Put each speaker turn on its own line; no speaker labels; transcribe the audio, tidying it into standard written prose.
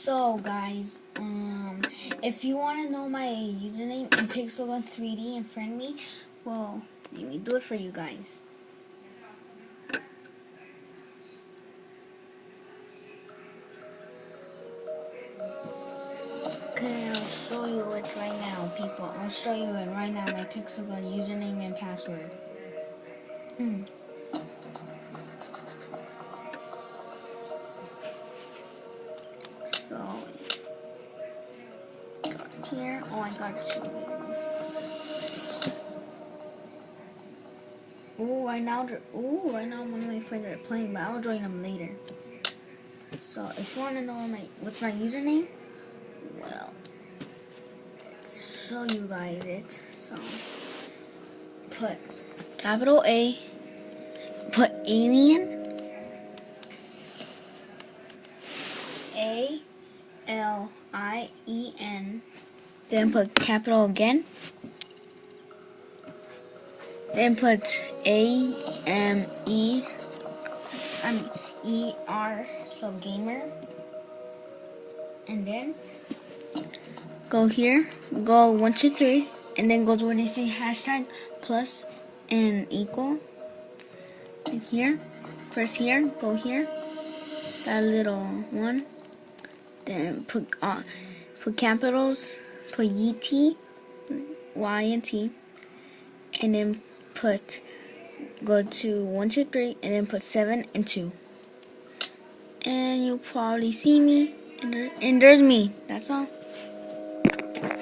So guys, if you want to know my username in Pixelgun 3D and friend me, well, let me do it for you guys. Okay, I'll show you it right now, people. I'll show you it right now, my Pixelgun username and password. So, got here. Oh, I got two. Right now one of my friends are playing, but I'll join them later. So, if you want to know what's my username, well, let's show you guys it. So, put capital A, put alien, ALIEN, then put capital again, then put ER, so gamer, and then go here, go 1 2 3, and then go to where they say hashtag plus and equal. And here, press here, go here, that little one, then put capitals, put YT, YNT, and then go to 1 2 3, and then put 7 and 2, and you'll probably see me, and there's me. That's all.